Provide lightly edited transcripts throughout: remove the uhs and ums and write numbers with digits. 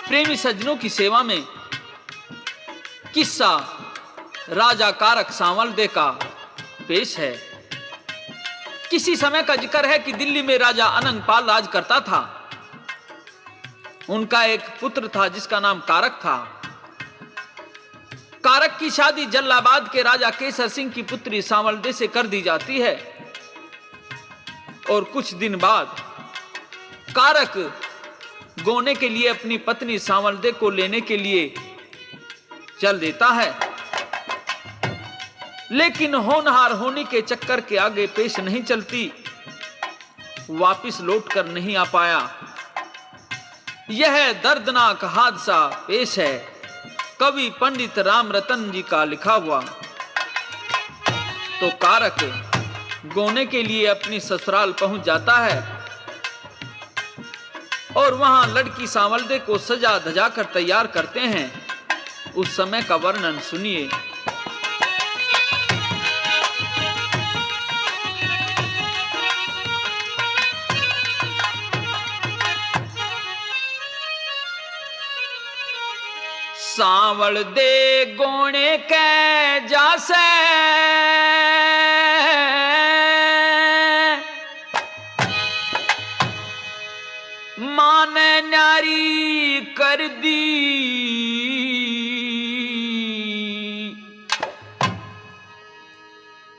प्रेमी सज्जनों की सेवा में किस्सा राजा कारक सांवलदे का पेश है। किसी समय का जिक्र है कि दिल्ली में राजा अनंगपाल राज करता था। उनका एक पुत्र था जिसका नाम कारक था। कारक की शादी जल्लाबाद के राजा केसर सिंह की पुत्री सांवलदे से कर दी जाती है और कुछ दिन बाद कारक गोने के लिए अपनी पत्नी सांवलदे को लेने के लिए चल देता है, लेकिन होनहार होने के चक्कर के आगे पेश नहीं चलती, वापिस लौट कर नहीं आ पाया। यह दर्दनाक हादसा पेश है कवि पंडित राम रतन जी का लिखा हुआ। तो कारक गोने के लिए अपनी ससुराल पहुंच जाता है और वहां लड़की सांवलदे को सजा धजा कर तैयार करते हैं। उस समय का वर्णन सुनिए। सांवलदे गोने के जासे माने नारी कर दी,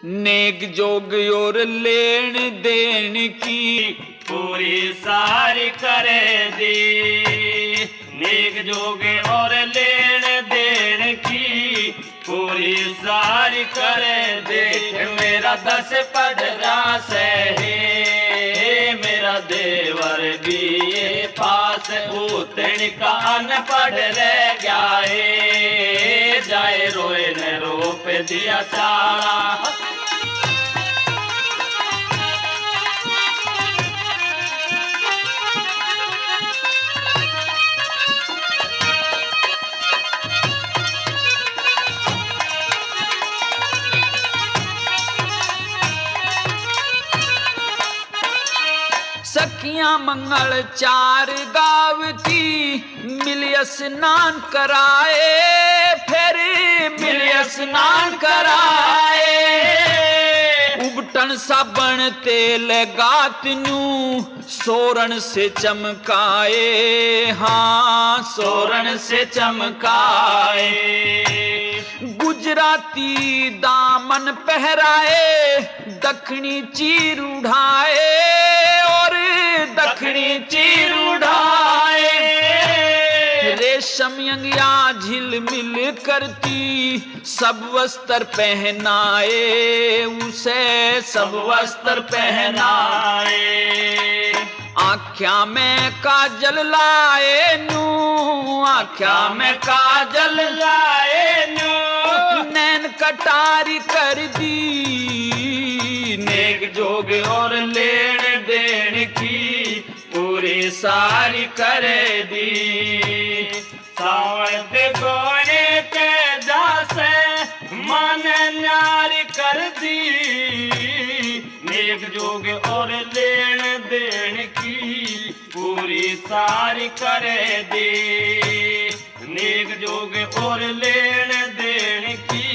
नेक जोग और लेन देन की पूरी सारी करे दी। नेक जोग और लेन देन की पूरी सारी करे दे। मेरा 10 पढ़रा से है, मेरा देवर भी ये पास उतन का अनपढ़ रह गया है। जाए रोए न रोप दिया चारा। सखियां मंगल 4 गाँव की मिल स्नान कराए, फिर मिल स्नान कराए। उबटन साबण तेल गातनू सोरण से चमकाए, हाँ सोरण से चमकाए। गुजराती दामन पहराए, दक्षिणी चीर उठाए और दक्षिणी चीर उठाए। रेशम अंगिया झिलमिल करती सब वस्त्र पहनाए, उसे सब वस्त्र पहनाए। आँख्या में काजल लाए नू, आँख्या में काजल लाए नू। नैन कटारी कर दी, नेक जोग और लेन देन की पूरी सारी करे दी। सांवलदे गोने के जासे मन न्यारी कर दी। नेक जोग और लेन देन की पूरी सारी करे दी। नेक जोग और लेन देन की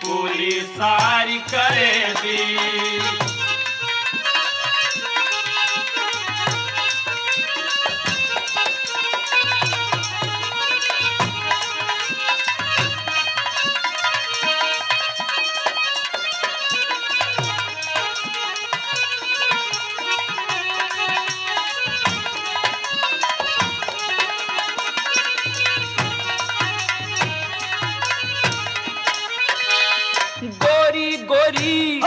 पूरी सारी करे दी। गोरी गोरी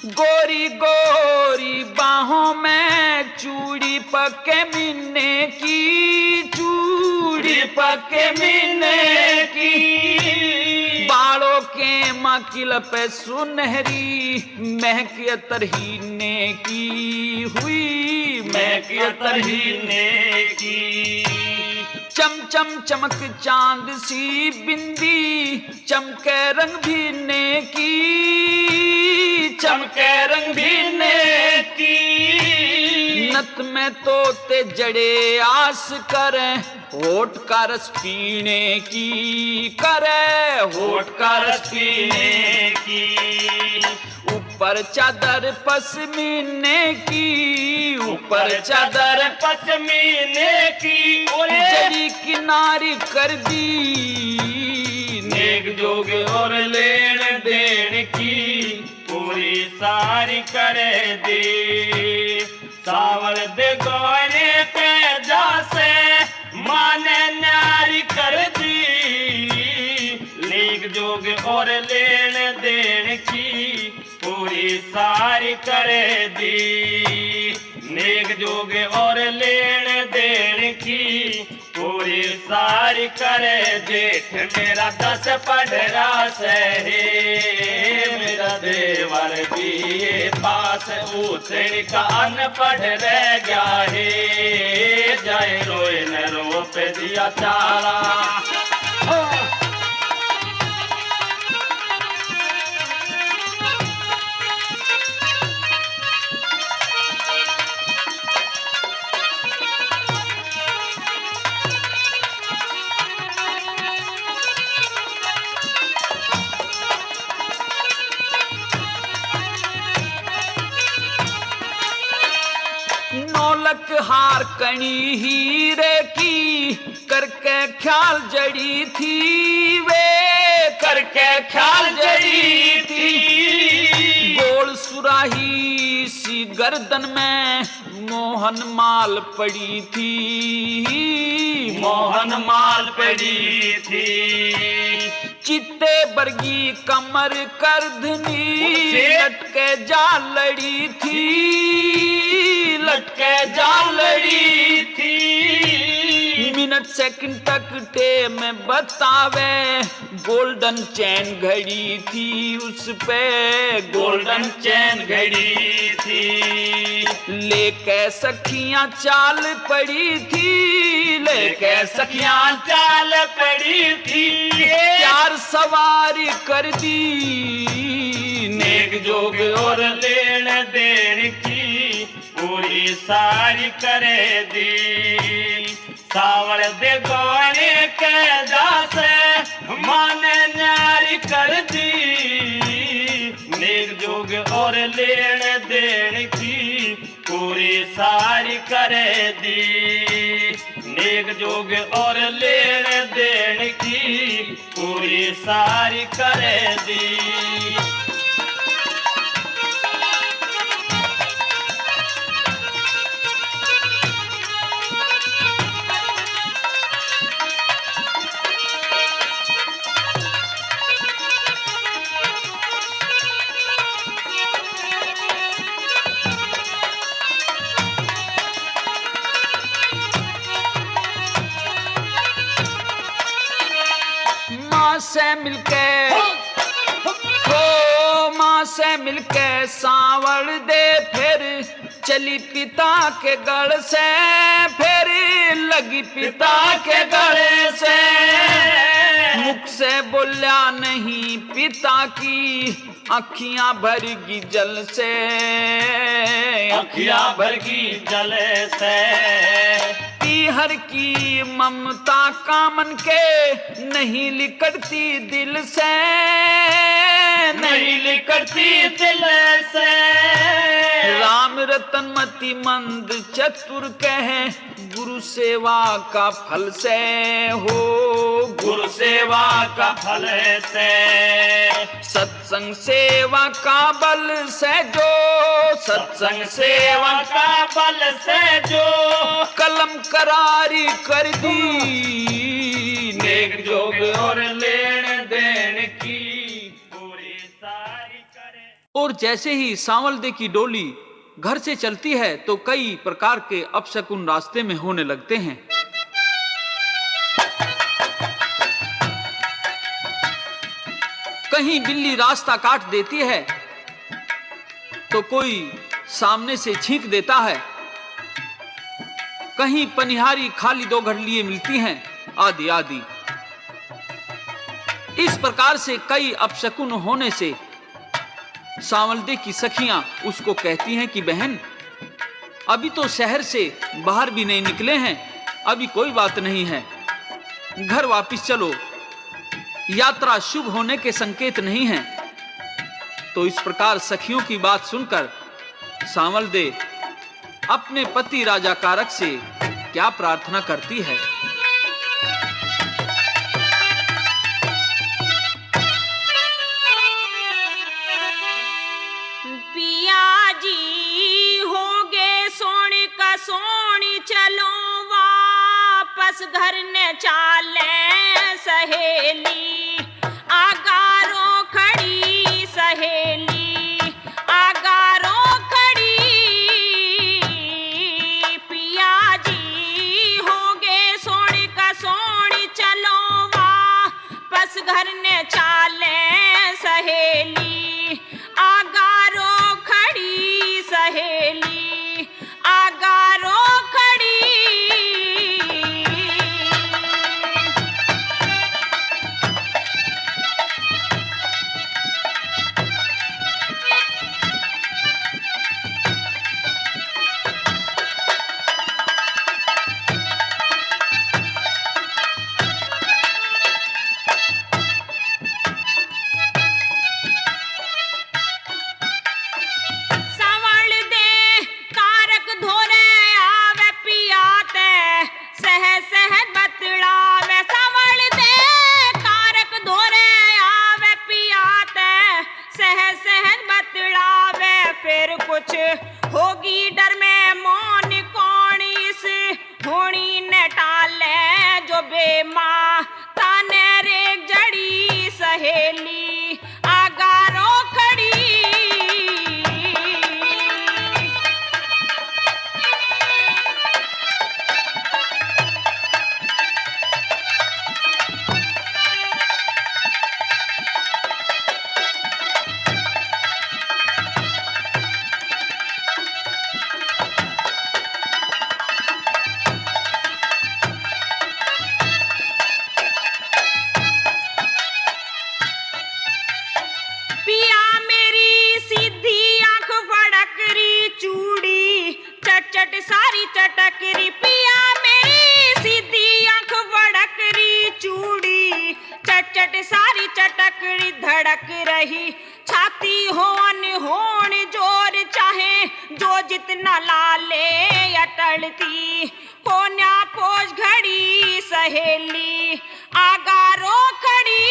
गोरी गोरी बाहों में चूड़ी पके मिलने की, चूड़ी पके मिलने की। बालों के मकिल पे सुनहरी महक तरहीने की हुई, महक तरहीने की। चम चम चमक चांद सी बिंदी, चमके रंग भीने की, चमके रंग भीने की। मिन्नत में तोते जड़े आस करें, होठ का रस पीने की करे, होठ का रस पीने की। ऊपर चादर पशमीने की, ऊपर चादर पशमीने की। जड़ी किनारी कर दी, नेक जोग और लेन देन की पूरी सारी करे दी। सावल दे गोने पे जासे माने न्यारी कर दी। नेक जोग और लेन देन की पूरी सारी करे दी। नेक जोग और लेन देन की पूरी सारी करे। जेठ मेरा 10 पढ़ रहा से, मेरा देवर भी ये पास उतड़ का अनपढ़ रह गया है। जाए रोए न रो पे दिया चारा। नौलक हार कणी हीरे की करके ख्याल जड़ी थी वे, करके ख्याल जड़ी थी। गोल सुराही सी गर्दन में मोहन माल पड़ी थी, मोहन माल पड़ी थी। चित्ते बरगी कमर करधनी लटके जा लड़ी थी, लटके जा लड़ी थी। मिनट सेकंड तक टे में बतावे गोल्डन चैन घड़ी थी उस पे, गोल्डन चैन घड़ी थी। लेके सखियां चाल पड़ी थी, लेके सखियां चाल पड़ी थी। चार सवारी कर दी। नेक जोग और लेन देन की पूरी सारी करे दी। सावल दे गोने के दास माने न्यारी कर दी। नेक जोग और लेन देन की पूरी सारी करे दी। नेक जोग और लेन देन की पूरी सारी करे दी। माँ से मिलके हो, माँ से मिलके सांवल दे फिर चली पिता के गढ़ से, फिर लगी पिता के गढ़ से। मुख से बोलिया नहीं पिता की अखियां भरगी जल से, अखियां भरगी जल से। हर की ममता कामन के नहीं लिकड़ती दिल से, नहीं लिकड़ती दिल से। राम रतन मति मंद चतुर कहे गुरु सेवा का फल से हो, गुरु सेवा का फल से। सत्संग सेवा का बल से जो, सत्संग सेवा का बल से जो कलम करारी कर दी। नेक जोग और लेन देन की पूरी सारी करे। और जैसे ही सांवलदे की डोली घर से चलती है तो कई प्रकार के अपशकुन रास्ते में होने लगते हैं। कहीं बिल्ली रास्ता काट देती है तो कोई सामने से छींक देता है, कहीं पनिहारी खाली 2 घड़ियां मिलती हैं, आदि आदि। इस प्रकार से कई अपशकुन होने से सांवलदे की सखियां उसको कहती हैं कि बहन अभी तो शहर से बाहर भी नहीं निकले हैं, अभी कोई बात नहीं है, घर वापस चलो, यात्रा शुभ होने के संकेत नहीं हैं। तो इस प्रकार सखियों की बात सुनकर सांवल दे अपने पति राजा कारक से क्या प्रार्थना करती है। पिया जी होगे सोनी का सोनी, चलो वापस घर ने चाले सहेली, आगारो खड़ी सहेली, आगारो खड़ी। पिया जी होगे सोनी का सोनी, चलो वापस घर ने चाले सहेली, आगारो खड़ी सहेली, आगारो खड़ी। सांवल दे कारक धोरे आवे पियाते, सह सह बतलावे। सांवल दे कारक धोरे आवे पियाते, सह सह बतलावे। फिर कुछ होगी डर में मौन कौन इस होनी ने टाले, जो बेमां ताने रे जड़ी सहेली, आगारो खड़ी। पिया मेरी सीधी आंख फड़करी, चूड़ी चट चट सारी चटकरी। पिया मेरी सीधी आंख फड़करी, चूड़ी चट चट सारी चटकरी। धड़क रही छाती होन होन जोर, चाहे जो जितना लाले अटलती, कोन्या पोज घड़ी सहेली, आगारो खड़ी।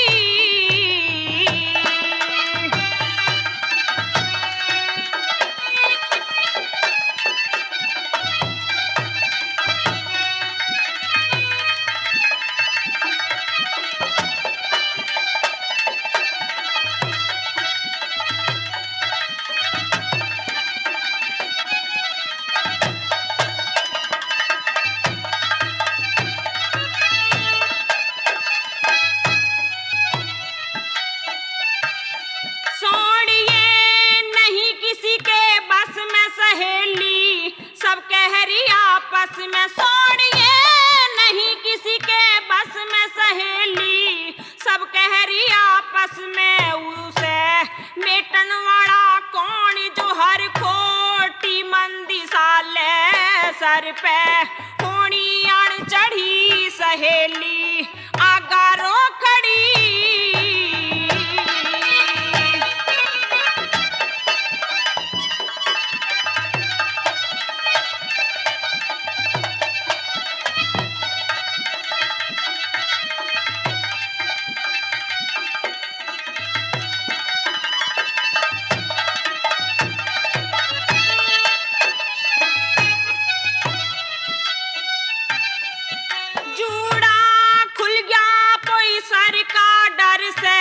सोनिए नहीं किसी के बस में सहेली, सब कह रही आपस में। सोनिए नहीं किसी के बस में सहेली, सब कह रही आपस में। उसे मेटन वाला कौन, जो हर खोटी मंदी साले सर पे होनी अण चढ़ी सहेली, आगारो खड़ी। जूड़ा खुल गया कोई सर का डर से,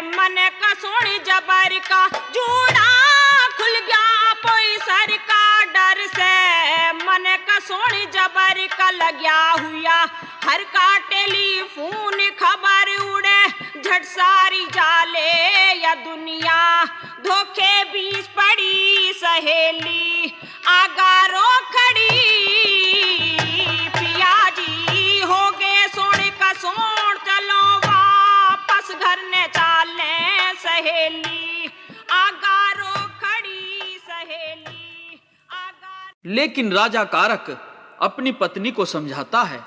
मन का सोन जबर का। जूड़ा खुल गया कोई सर का डर से, मन का सोन जबर का। लग्या हुआ हर का टेलीफोन, खबर उड़े झट सारी जाले, या दुनिया धोखे बीच पड़ी सहेली, आगारो खड़ी। पिया जी होगे सोने का सोन, चलो वापस घर ने चाले सहेली, आगारो खड़ी सहेली। लेकिन राजा कारक अपनी पत्नी को समझाता है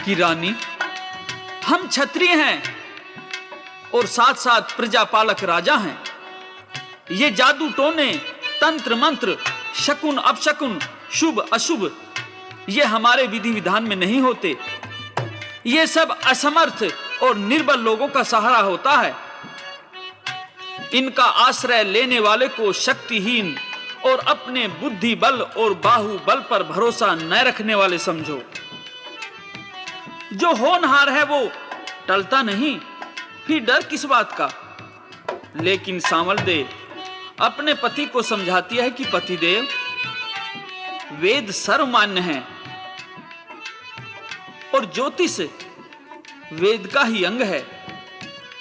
कि रानी, हम क्षत्रिय हैं और साथ साथ प्रजापालक राजा हैं। ये जादू टोने, तंत्र मंत्र, शकुन अपशकुन, शुभ अशुभ, ये हमारे विधि विधान में नहीं होते। ये सब असमर्थ और निर्बल लोगों का सहारा होता है। इनका आश्रय लेने वाले को शक्तिहीन और अपने बुद्धि बल और बाहुबल पर भरोसा न रखने वाले समझो। जो होनहार है वो टलता नहीं, फिर डर किस बात का। लेकिन सांवलदेव अपने पति को समझाती है कि पतिदेव, वेद सर्वमान्य है और ज्योतिष वेद का ही अंग है,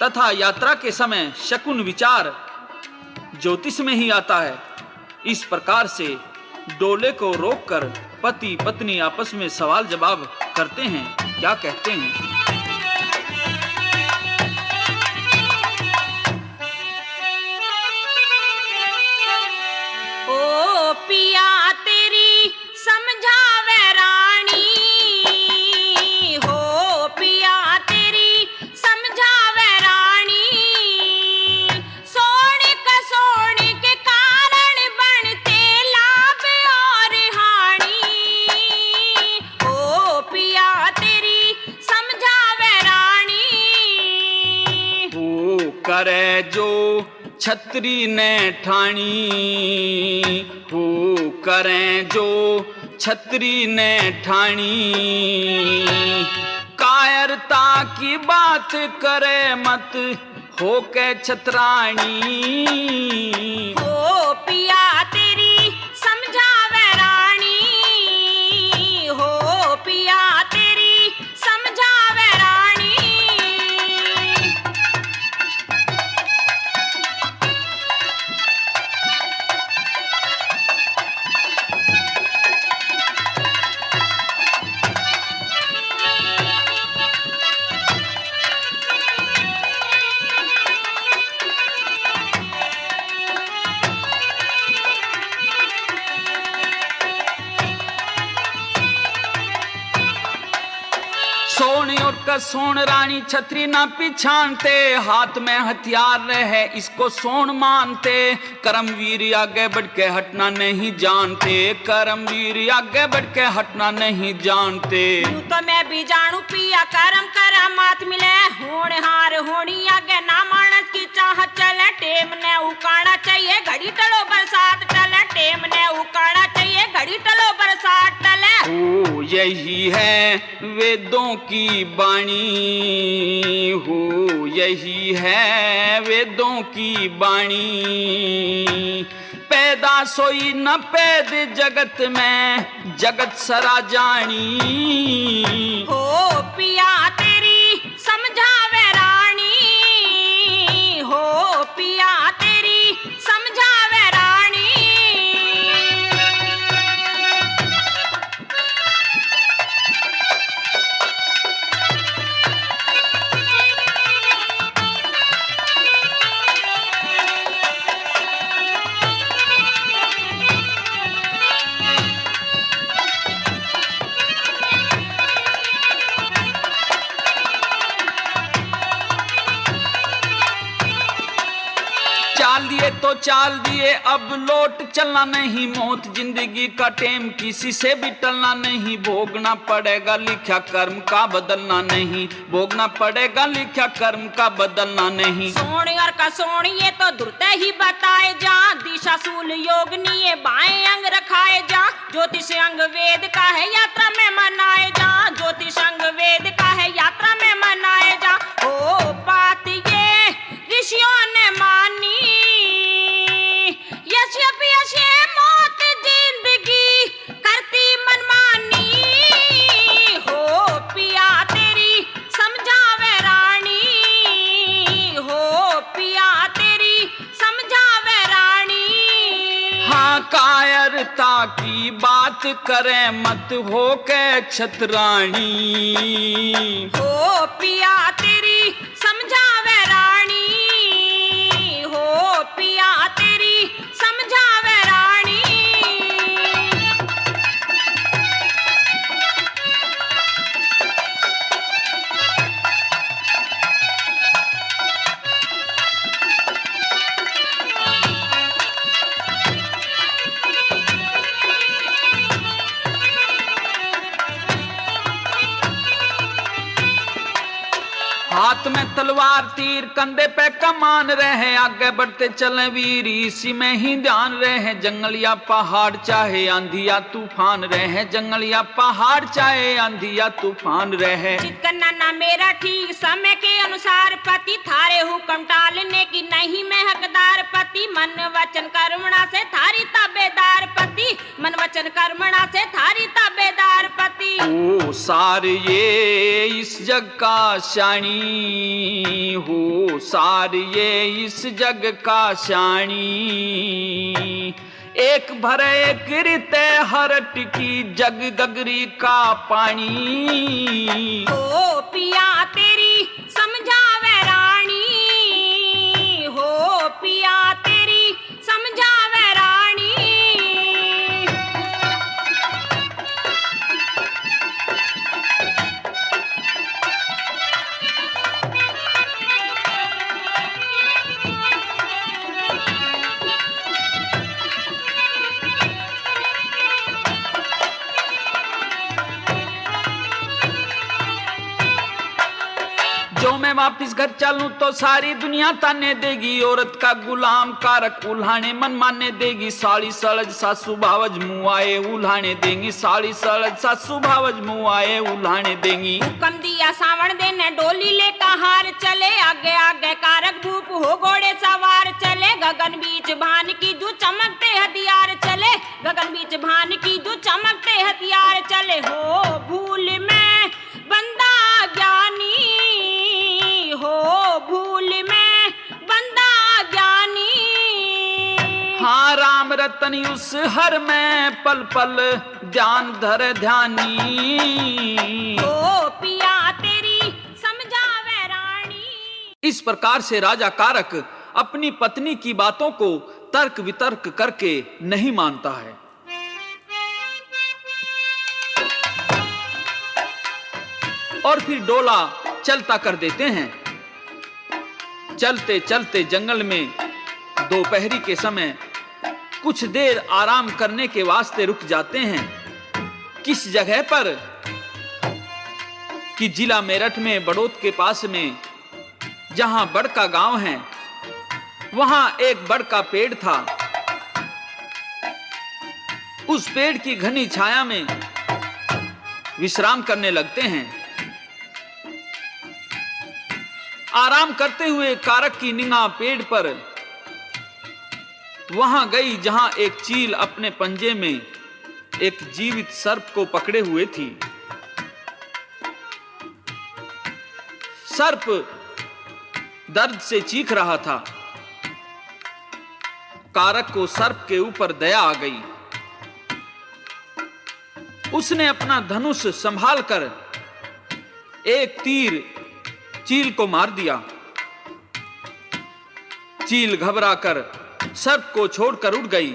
तथा यात्रा के समय शकुन विचार ज्योतिष में ही आता है। इस प्रकार से डोले को रोककर पति पत्नी आपस में सवाल जवाब करते हैं। क्या कहते हैं? ओ पिया तेरी समझावे रानी, हो पिया तेरी समझावे रानी। सोने के कारण बनते लाभ और हानि। ओ पिया तेरी समझावे रानी। वो करे जो छत्री ने ठानी, हो करें जो छत्री ने ठानी। कायरता की बात करे मत हो के छतरानी। हो पिया तेरी समझावे रानी, हो पिया तेरी समझावे रानी। सोने और कसोण रानी छतरी ना पिछानते, हाथ में हथियार रहे इसको सोन मानते। करमवीर आगे बढ़ के हटना नहीं जानते, करमवीर आगे बढ़ के हटना नहीं जानते। यूं तो मैं भी जानू पिया करम करामात मिले, होनहार होनी आगे ना मानस की चाह चले। टेम ने उकाना चाहिए घड़ी टलो बरसात टले, टेम ने उकाना चाहिए घड़ी टलो बरसात टले। हो यही है वेदों की बाणी, हो यही है वेदों की बाणी। पैदा सोई न पैद जगत में, जगत सरा जानी। हो पिया तेरी समझावे रानी, हो पिया तेरी समझावे रानी। चाल दिए तो चाल दिए अब लौट चलना नहीं, मौत जिंदगी का टेम किसी से भी टलना नहीं। भोगना पड़ेगा लिखा कर्म का बदलना नहीं, भोगना पड़ेगा लिखा कर्म का बदलना नहीं। सोनी और कसोनी ये तो दुर्ते ही बताए जा, दिशा सूल योग निये बाएं अंग रखाए जा। ज्योतिष अंग वेद का है यात्रा में मनाए जा, ज्योतिष अंग वेद का है यात्रा में मनाए जा। ओ बात ये ऋषियों ने मानी, यश्यप यश्य मौत जिंदगी करती मनमानी। हो पिया तेरी समझावे रानी, हो पिया तेरी समझावे रानी। हाँ कायरता की बात करे मत हो के छतरानी। हो पिया तेरी समझावे रानी, हाथ में तलवार तीर कंधे पे कमान रहे, आगे बढ़ते चले वीर इसी में ही ध्यान रहे। जंगल या पहाड़ चाहे आंधी या तूफान रहे, जंगल या पहाड़ चाहे आंधी या तूफान रहे। चित करना ना मेरा ठीक समय के अनुसार, पति थारे हुक्म टालने की नहीं मैं हकदार। पति मन वचन कर्मणा से थारी ताबेदार, पति मन वचन कर्मणा से थारी ताबेदार पति। ओ सार ये इस जग का शानी हो, सार ये इस जग का शानी। एक भरे एक रीते हरट की जग गगरी का पानी। हो पिया तेरी समझावे रानी, हो पिया तेरी समझावे रानी। जो मैं वापिस घर चलूं तो सारी दुनिया ताने देगी, औरत का गुलाम कारक उल्हाने मन माने देगी। साड़ी सड़ज सासू भावज मुँह आए उल्हाने देंगी, साड़ी सड़ज सासू भावज मुँह आए उल्हाने देंगी। हुक्म दिया सावण देने डोली ले कहार चले, आगे आगे कारक भूप हो घोड़े सवार चले। गगन बीच भान की जो चमकते हथियार चले, गगन बीच भान की जो चमकते हथियार चले। हो भूल में बंदा ज्ञानी, हो भूल में बंदा ज्ञानी। हाँ राम रतन उस हर में पल पल ध्यान धर ध्यानी। हो पिया तेरी समझावे रानी। इस प्रकार से राजा कारक अपनी पत्नी की बातों को तर्क वितर्क करके नहीं मानता है। और फिर डोला चलता कर देते हैं। चलते चलते जंगल में दोपहरी के समय कुछ देर आराम करने के वास्ते रुक जाते हैं। किस जगह पर कि जिला मेरठ में बड़ौत के पास में जहां बड़ का गांव है, वहां एक बड़ का पेड़ था। उस पेड़ की घनी छाया में विश्राम करने लगते हैं। आराम करते हुए कारक की निगाह पेड़ पर वहां गई जहां एक चील अपने पंजे में एक जीवित सर्प को पकड़े हुए थी। सर्प दर्द से चीख रहा था। कारक को सर्प के ऊपर दया आ गई। उसने अपना धनुष संभाल कर एक तीर चील को मार दिया। चील घबरा कर सर्प को छोड़कर उड़ गई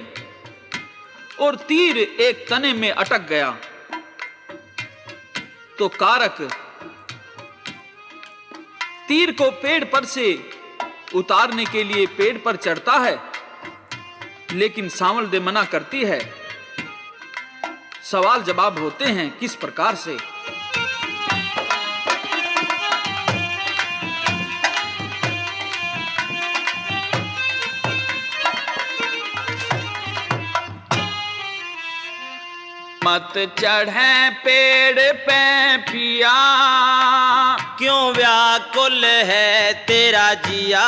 और तीर एक तने में अटक गया। तो कारक तीर को पेड़ पर से उतारने के लिए पेड़ पर चढ़ता है, लेकिन सांवल दे मना करती है। सवाल जवाब होते हैं किस प्रकार से। मत चढ़े पेड़ पे पिया, क्यों व्याकुल है तेरा जिया।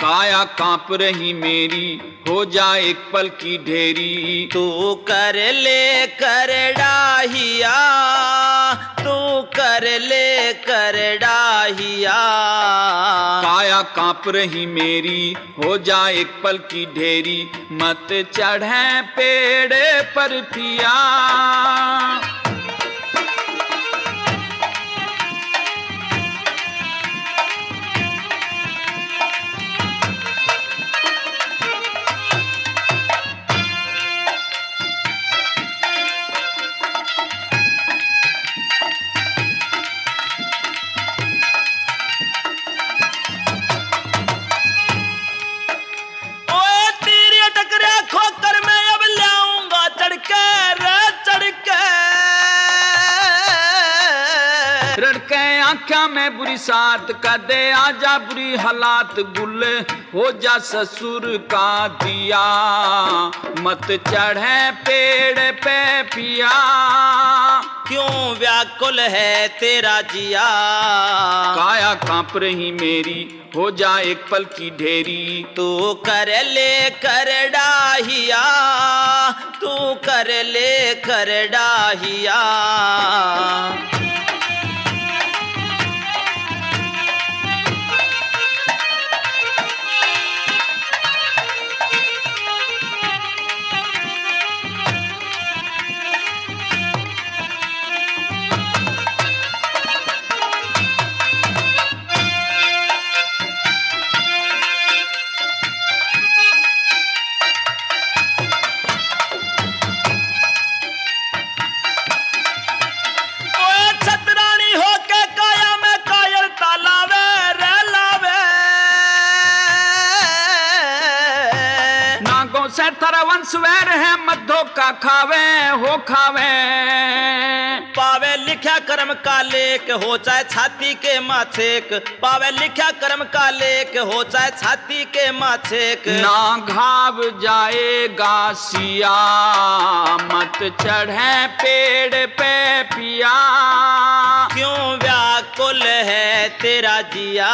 काया कांप रही मेरी हो जाए एक पल की ढेरी। तू कर ले कर डाहिया, तू कर ले कर डाहिया। काया कांप रही मेरी हो जाए एक पल की ढेरी। मत चढ़े पेड़ पर पिया। आख्या में बुरी साथ कर दे, आजा बुरी हालात गुल हो जा ससुर का दिया, मत चढ़े पेड़ पे पिया। क्यों व्याकुल है तेरा जिया, काया कांप रही मेरी हो जा एक पल की ढेरी। तू कर ले कर डाहिया, तू कर ले कर डाहिया। से थरा वंश वैर है मद्धो का खावे हो खावे। पावे लिखा कर्म का लेख हो चाहे छाती के माछेक, पावे लिखा कर्म का लेख हो चाहे छाती के माछेक। ना घाव जाएगा सिया, मत चढ़े पेड़ पे पिया। क्यों व्याकुल है तेरा जिया,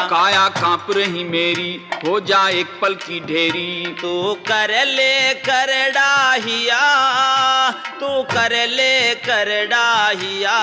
काया कांप रही मेरी हो जा एक पल की ढेरी। तू कर ले कर डाहिया, तू कर ले कर डाहिया।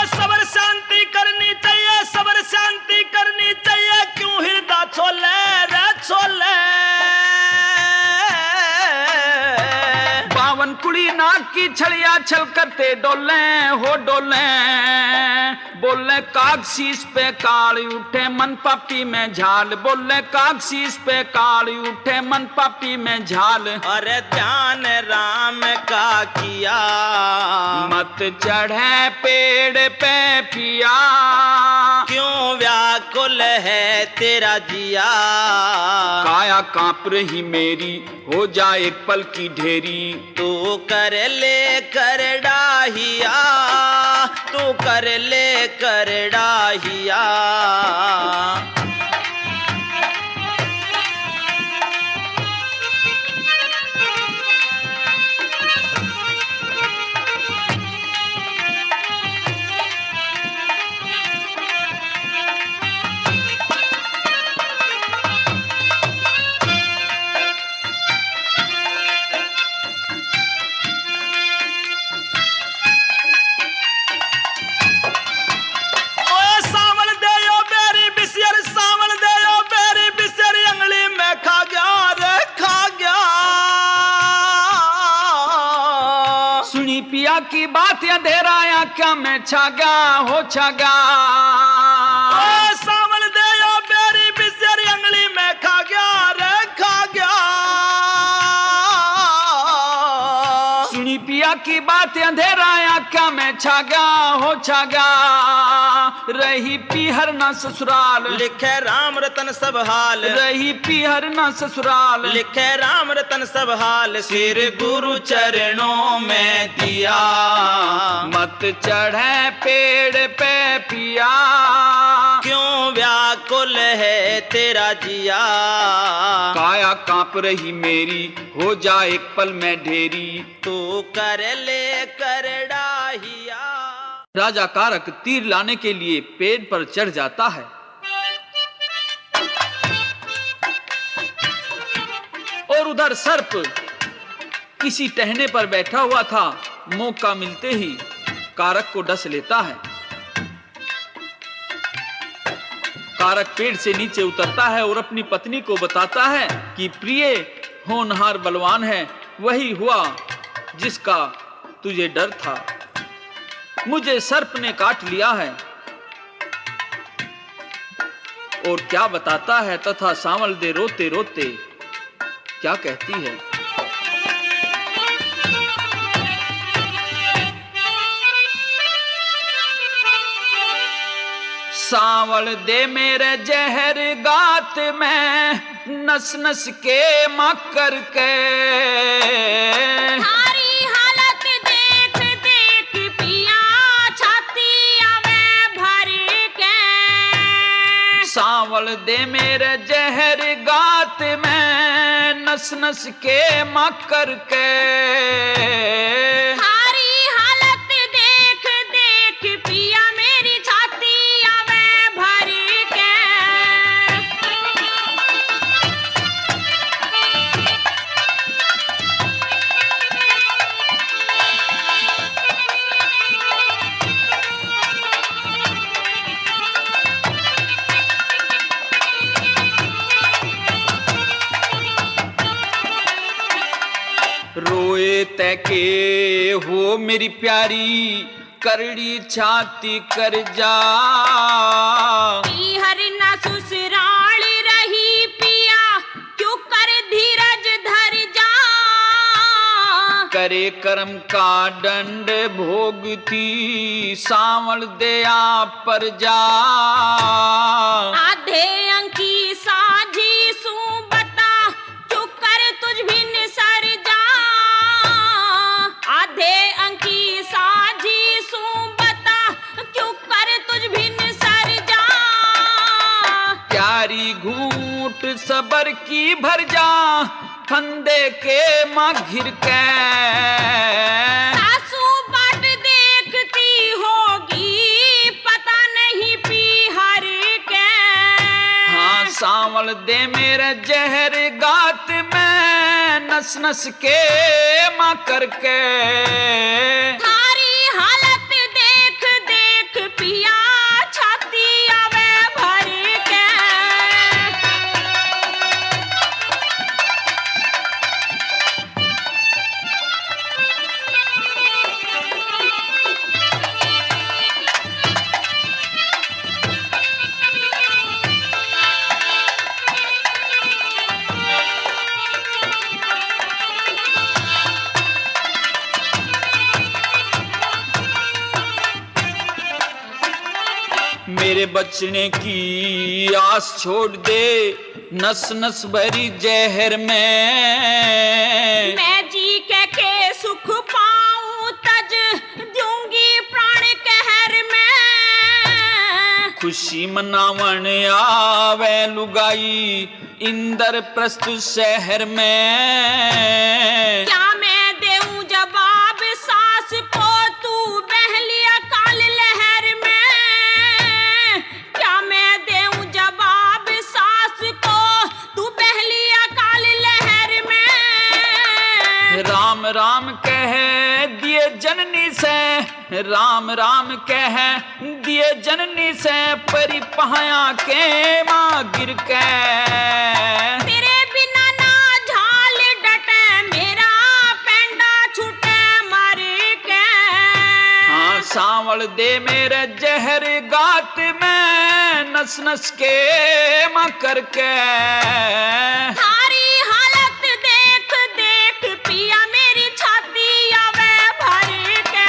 सबर शांति करनी चाहिए, सबर शांति करनी चाहिए। क्यों हृदय छोले रे छोले, कुड़ी नाक की छड़िया छल करते डोले हो डोले। बोले कागशीस पे काली उठे मन पापी में झाल, बोले कागशीस पे काली उठे मन पापी में झाल। अरे ध्यान राम का किया, मत चढ़े पेड़ पे पिया। क्यों व्याकुल है तेरा जिया, काया कांप रही मेरी हो जा एक पल की ढेरी। तू कर ले कर डाहिया, तू कर ले कर डाहिया। पिया की बात अंधेरा आँखों में छा गया हो छा गया। सावन दे यो बेरी बिसरी अंगली में खा गया रे खा गया। सुनी पिया की बात अंधेरा आँखों में छा गया हो छा गया। रही पीहर ना ससुराल, लिखे राम रतन सब हाल। रही पीहर ना ससुराल, लिखे राम रतन सब हाल। सिर गुरु चरणों में दिया, मत चढ़े पेड़ पे पिया। क्यों व्याकुल है तेरा जिया, काया कांप रही मेरी हो जा एक पल में ढेरी। तू कर ले कर डाहिया। राजा कारक तीर लाने के लिए पेड़ पर चढ़ जाता है और उधर सर्प किसी टहने पर बैठा हुआ था। मौका मिलते ही कारक को डस लेता है। कारक पेड़ से नीचे उतरता है और अपनी पत्नी को बताता है कि प्रिय होनहार बलवान है, वही हुआ जिसका तुझे डर था। मुझे सर्प ने काट लिया है। और क्या बताता है तथा सांवल दे रोते रोते क्या कहती है। सांवल दे मेरे जहर गात में नस नस के मकर के। थारी हालत देख देख पिया छाती आवे भर के। सांवल दे मेरे जहर गात में नस नस के मकर के। थारी हालत देख देख पिया मेरी छाती आवे भर के। रोए तैके हो मेरी प्यारी करड़ी छाती कर जा। हर न ससुराल रही पिया क्यों कर धीरज धर जा। करे कर्म का दंड भोगती सांवल दया पर जा। आधे अंकी साझी सू बता क्यों कर तुझ भी निसर जा। आधे अंकी साझी सू बता क्यों कर तुझ भी निसर जा। प्यारी घूंट सबर की भर जा फंदे के माँ घिर के। सासू बाट देखती होगी पता नहीं पीहर के। हाँ सांवल दे मेरे जहर गात में नस नस के माँ करके। थारी हालत देख देख पिया छाती आवे भर के। मेरे बचने की आस छोड़ दे नस नस भरी जहर में। मैं जी के सुख पाऊं तज दूंगी प्राण कहर में। खुशी मनावन आवे लुगाई इंद्रप्रस्थ शहर में। क्या मैं देऊं जवाब सास को तू बहलिया काल लहर में। क्या मैं देऊं जवाब सास को तू बहलिया काल लहर में। राम राम कह दिए जननी से राम राम कह दिए जननी से परी पहाया के माँ गिर के। तेरे बिना ना झाल डटे मेरा पेंडा छूटे मर के। हाँ सांवल दे मेरे जहर गात में नस नस के माँ करके। थारी हालत देख देख पिया मेरी छाती आवे भर के।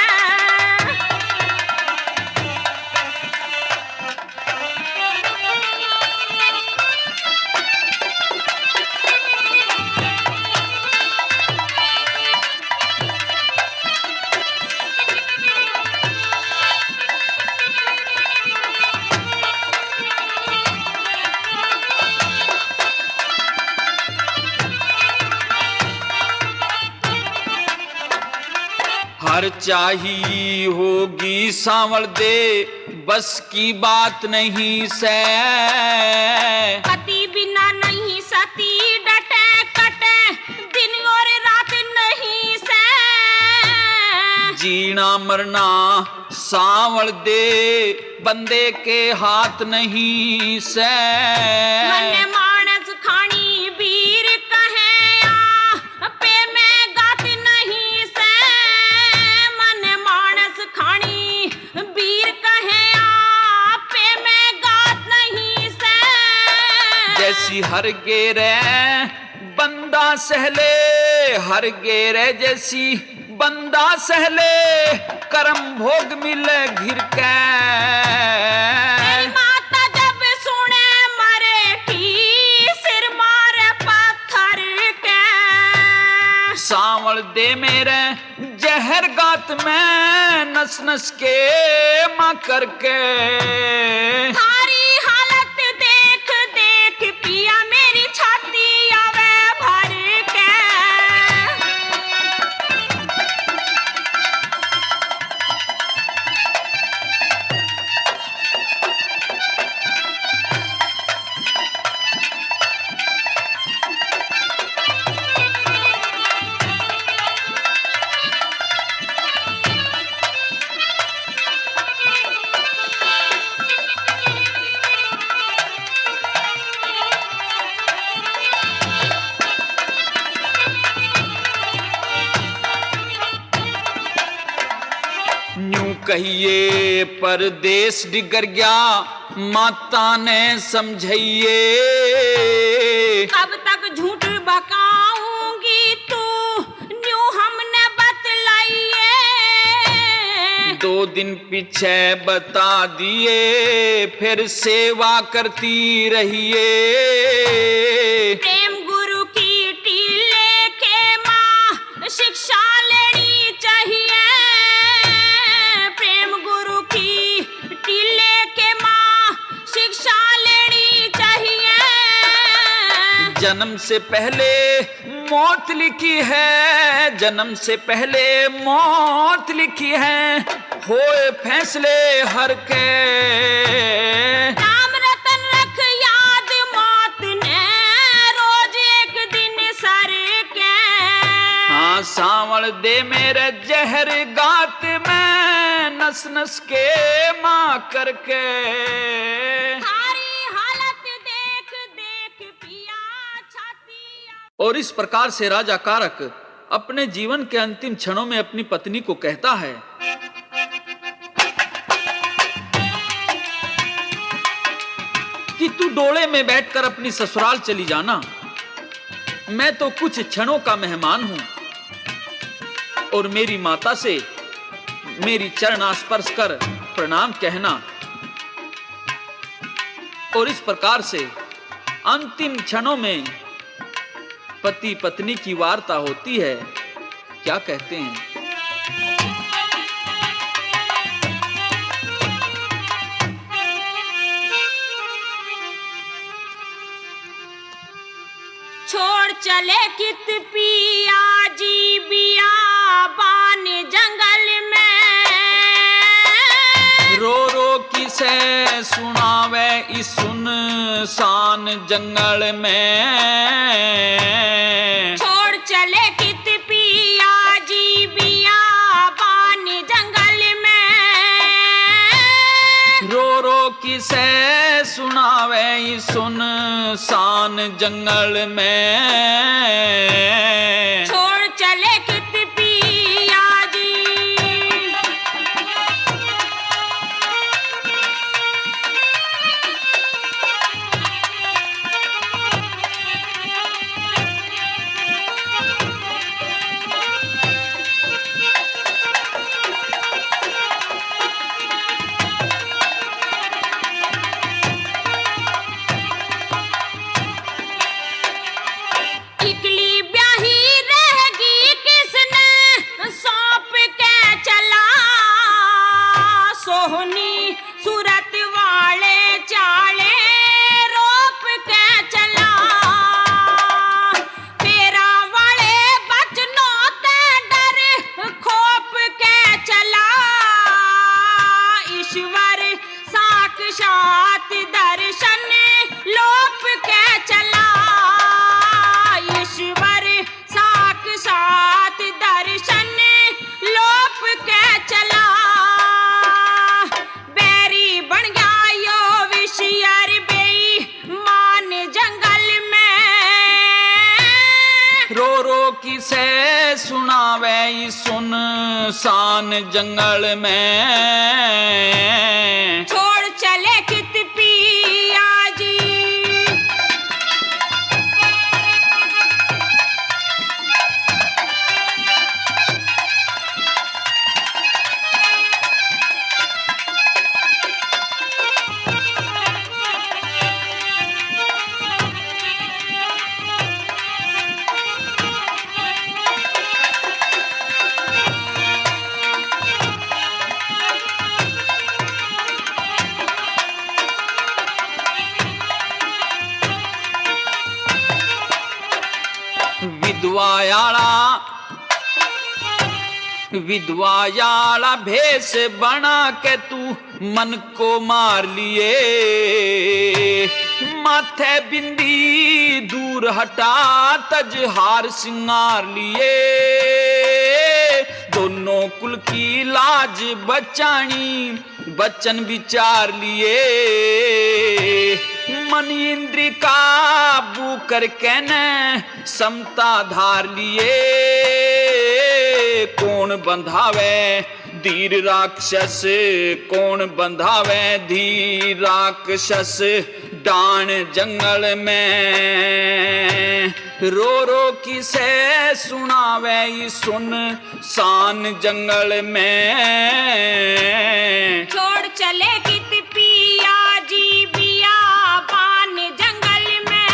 हर चाही होगी सांवल दे बस की बात नहीं से। पति बिना नहीं सती डटे कटे दिन और रात नहीं से। जीना मरना सांवल दे बंदे के हाथ नहीं से। मन मानस खानी वीर कहे आ पे मैं गात नहीं से। मन मानस खानी वीर कहे आ पे मैं गात नहीं से। जैसी हर गेरे बंदा सहले हर गेरे जैसी बंदा सहले कर्म भोग मिले घिर के। सांवल दे मेरे जहर गात में नस नस के मां करके। थारी हालत देख देख पिया मेरी छाती आवे भर के। यूं कहिए परदेश डिगर गया माता ने समझिए। अब तक झूठ बकाऊंगी तू न्यू हमने बतलाइए। 2 दिन पीछे बता दिए फिर सेवा करती रहिए। प्रेम गुरु की टीले के माँ शिक्षा लेनी चाहिए। प्रेम गुरु की टीले के माँ शिक्षा लेनी चाहिए। जन्म से पहले मौत लिखी है, जन्म से पहले मौत लिखी है, होए फैसले हर के। राम रतन रख याद मौत ने रोज एक दिन सर के। हाँ सांवल दे मेरे जहर गात में नस नस के मां करके। थारी हालत देख देख पिया छाती। और इस प्रकार से राजा कारक अपने जीवन के अंतिम क्षणों में अपनी पत्नी को कहता है कि तू डोले में बैठकर अपनी ससुराल चली जाना, मैं तो कुछ क्षणों का मेहमान हूं और मेरी माता से मेरी चरण स्पर्श कर प्रणाम कहना। और इस प्रकार से अंतिम क्षणों में पति पत्नी की वार्ता होती है। क्या कहते हैं? छोड़ चले कित पिया जी बिया बान जंगल में। रो रो किसे सुनावे इस सुनसान जंगल में। छोड़ चले कित पिया जी बिया बान जंगल में। रो रो किसे सुनावे इस सुनसान जंगल में। छोड़ चले कित पिया जी। इकली ब्याही रहेगी किसने सौंप के चला। सोहनी सूरत वाले चाले रोप के चला। फेरा वाले बचनों ते डर खोप के चला। ईश्वर साक्षात दर्शन लोप के चला। ईश्वर साक्षात दर्शन लोप के चला। बैरी बन गया यो विषयर बेईमान जंगल में। रो रो किसे सुनावे इस सुनसान जंगल में। छोड़ चले कित पिया जी। विधवायाला भेष बना के तू मन को मार लिए, माथे बिंदी दूर हटा तज हार सिंगार लिए, दोनों कुल की लाज बचानी बचन विचार लिए, मन इंद्र काबू करके न समता धार लिए, कौन बंधावे धीर राक्षस, कौन बंधावे धीर राक्षस, डान जंगल में रो रो किसे सुनावे ई सुन सान जंगल में, छोड़ चले कित पिया जी बिया पान जंगल में,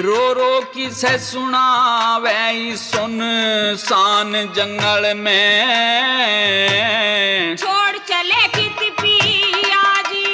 रो रो किसे सुनावे ई सुन सान जंगल में, छोड़ चले कित पिया जी।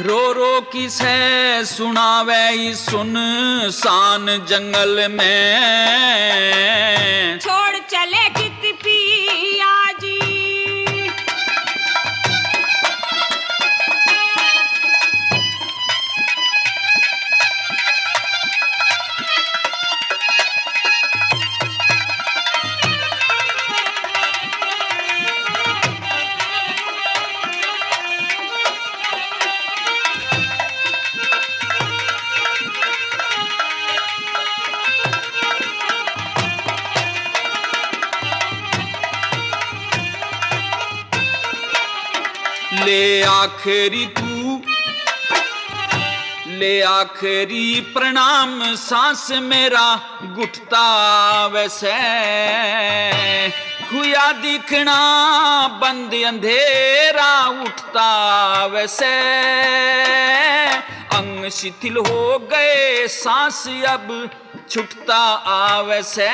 रो रो किसे सुनावे ई सुन सान जंगल में, छोड़ चले कित पिया जी। ले आखिरी प्रणाम सांस मेरा घुटता वैसे, हुआ दिखना बंद अंधेरा उठता वैसे, अंग शिथिल हो गए सांस अब छुटता आवैसे,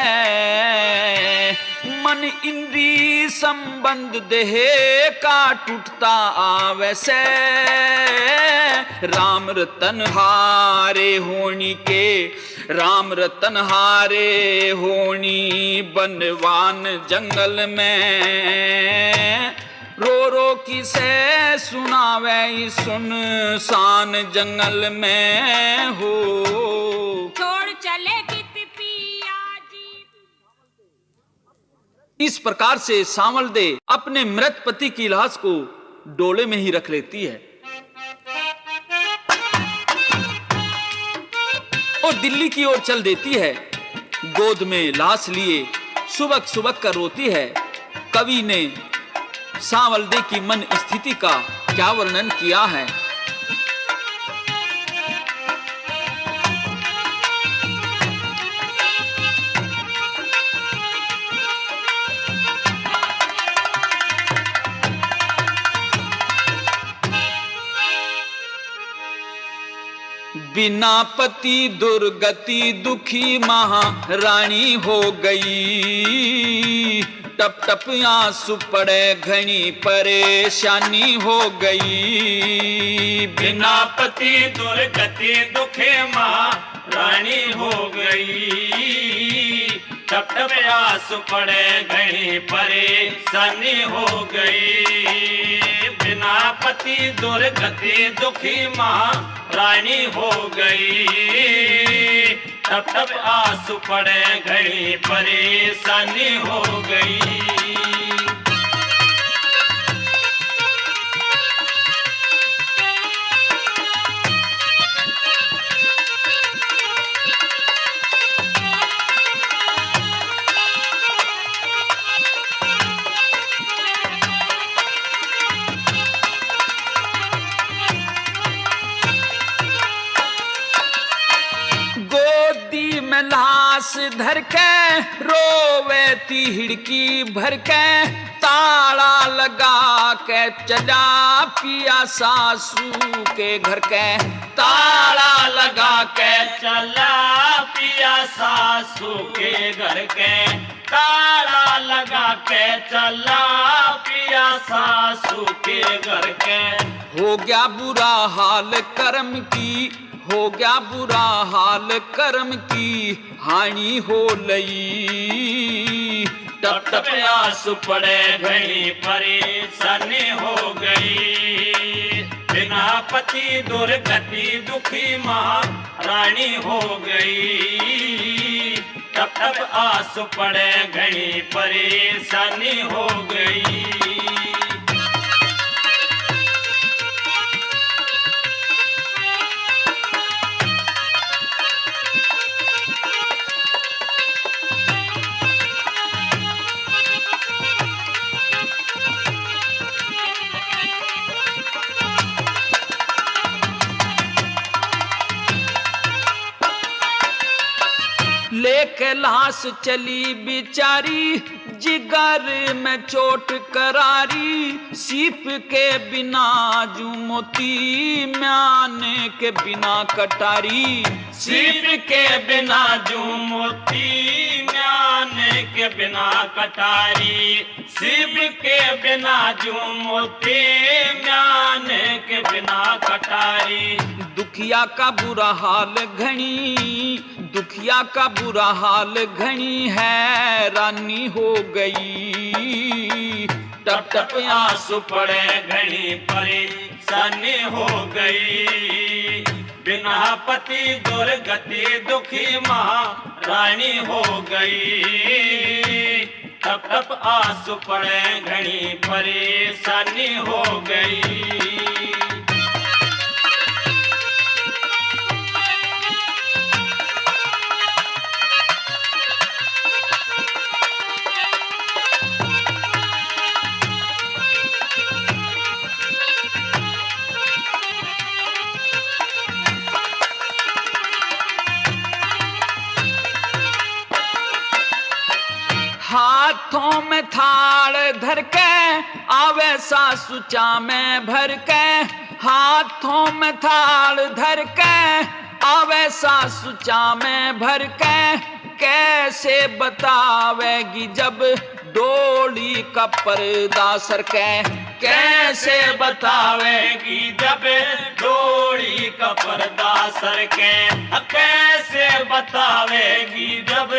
मन इंद्री संबंध देह का टूटता आवैसे, राम रतन हारे होनी के राम रतन हारे होनी बनवान जंगल में, रो रो किसे सुनावे ई सुन सान जंगल में हो, छोड़ चले कित पिया जी। इस प्रकार से सांवल दे अपने मृत पति की लाश को डोले में ही रख लेती है और दिल्ली की ओर चल देती है। गोद में लाश लिए सुबक सुबक कर रोती है। कवि ने सांवल दे की मन स्थिति का क्या वर्णन किया है। बिना पति दुर्गति दुखी महारानी हो गई। टप टप आंसू पड़े घनी परेशानी हो गई। बिना पति दुर्गति दुखे महारानी हो गई। टप टप आंसू पड़े घनी परेशानी हो गई। बिना पति दुर्गति दुखी महारानी हो गई। टप टप आंसू पड़े घनी परेशानी हो गई। गोदी में लाश धर के रोवे ती हिड़की भर के। ताला लगा के चला पिया सासू के घर के। ताला लगा के चला पिया सासू के घर के। ताला लगा के चला पिया सासू के घर के। हो गया बुरा हाल कर्म की, हो गया बुरा हाल कर्म की हानि हो लई। टप टप आंसू पड़े घनी परेशानी हो गई। बिना पति दुर्गति दुखी महारानी हो गई। टप टप आंसू पड़े घनी परेशानी हो गई। लेके लाश चली बिचारी जिगर में चोट करारी। सीप के बिना जू मोती म्याने के बिना कटारी। सीप के बिना जू मोती म्याने के बिना कटारी। सीप के बिना जू मोती म्याने के बिना कटारी। दुखिया का बुरा हाल घनी, दुखिया का बुरा हाल घनी है रानी हो गई। टप टप आंसू पड़े घनी परेशानी हो गई। बिना पति दुर्गति दुखी महारानी हो गई। टप टप आंसू पड़े घनी परेशानी हो गई। हाथों में थाल धर के आवे सासू में भर के। हाथों में थाल धर के आवे सासू में भर के। कैसे बतावेगी जब डोली का पर्दा सर के। कैसे बतावेगी जब डोली का पर्दा सर के। कैसे बतावेगी जब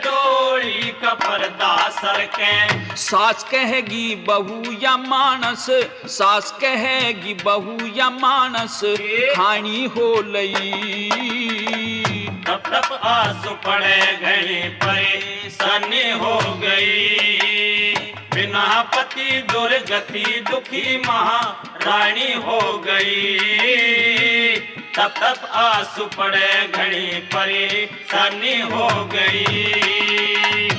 डोली का पर्दा सर के। सास कहेगी बहू या मानस, सास कहेगी बहू या मानस खानी हो लई। टप टप आंसू पड़े घनी परेशानी हो गई। बिना पति दुर्गति दुखी महारानी हो गई। टप टप आंसू पड़े घनी परेशानी हो गई।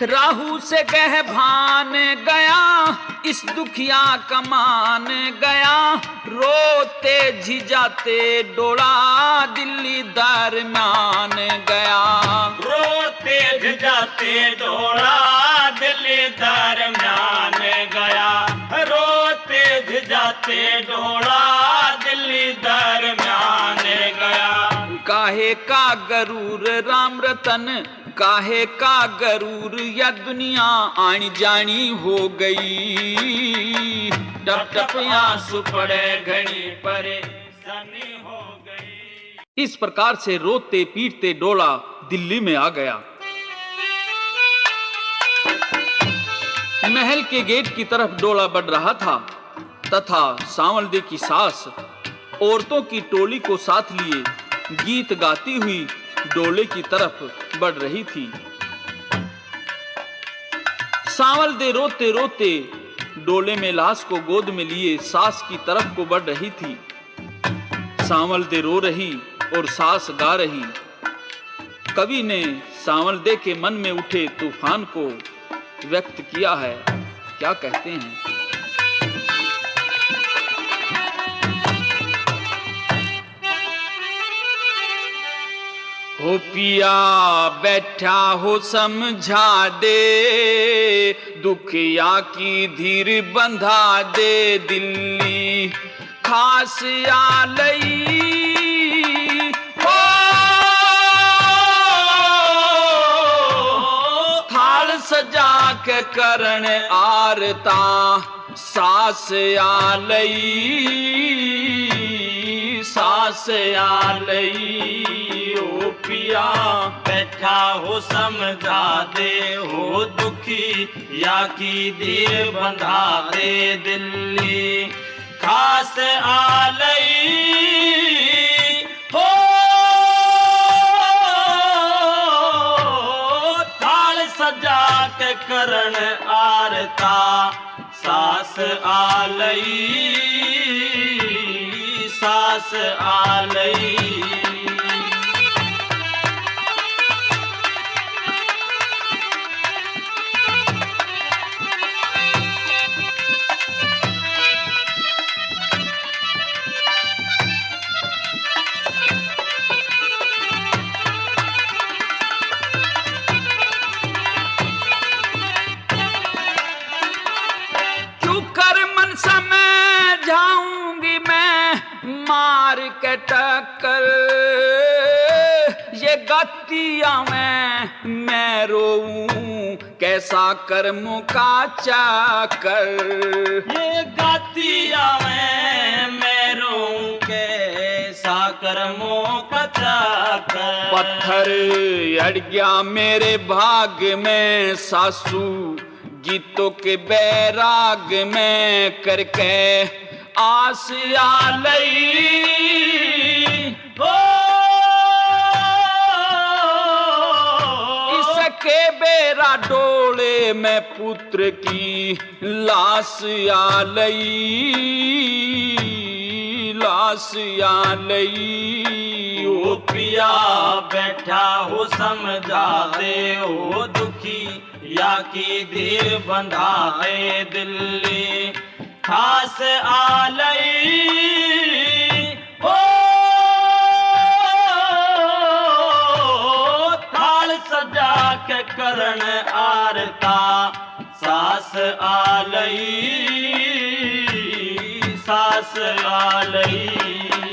राहु से गह भान गया, इस दुखिया कमान गया, रोते झिझाते डोला दिल्ली दरम्यान गया। रोते झिझाते डोला दिल्ली दरम्यान गया, रोते झिझाते डोला दिल्ली दरम्यान गया। काहे का गरूर राम रतन, काहे का गरूर या दुनिया आनी जानी हो गई। टप टप आंसू पड़े घड़ी परेशानी हो गई। इस प्रकार से रोते पीटते डोला दिल्ली में आ गया। महल के गेट की तरफ डोला बढ़ रहा था तथा सांवल दे की सास औरतों की टोली को साथ लिए गीत गाती हुई डोले की तरफ बढ़ रही थी। सांवल दे रोते रोते डोले में लाश को गोद में लिए सास की तरफ को बढ़ रही थी। सांवल दे रो रही और सास गा रही। कवि ने सांवल दे के मन में उठे तूफान को व्यक्त किया है। क्या कहते हैं? हो पिया बैठा हो समझा दे, दुखिया की धीर बंधा दे, दिल्ली खास आ लई। हो थाल सजा के करण आरता, सास आ लई, सास आ लई। ओ पिया बैठा हो समझा दे, हो दुखी या की धीर बंधा दे, दिल्ली खास आ लई। हो थाल सजा के करण आरता, सास आ लई, सास आ लई। मार के टक्कर ये गतिया मैं रोऊं, कैसा कर्मों का चाकर। ये गतिया मैं रोऊं, कैसा कर्मों का चाकर। पत्थर अड़ गया मेरे भाग में, सासू गीतों के बैराग में करके आस आ लई। हो इसके बेरा डोले में पुत्र की लाश आ लई, लाश आ लई। ओ पिया बैठा हो समझा दे, ओ दुखी या की धीर बंधा दे, दिल्ली खास आ लई। ओ थाल सजा के करण आरता, सास आ लई, सास आ लई।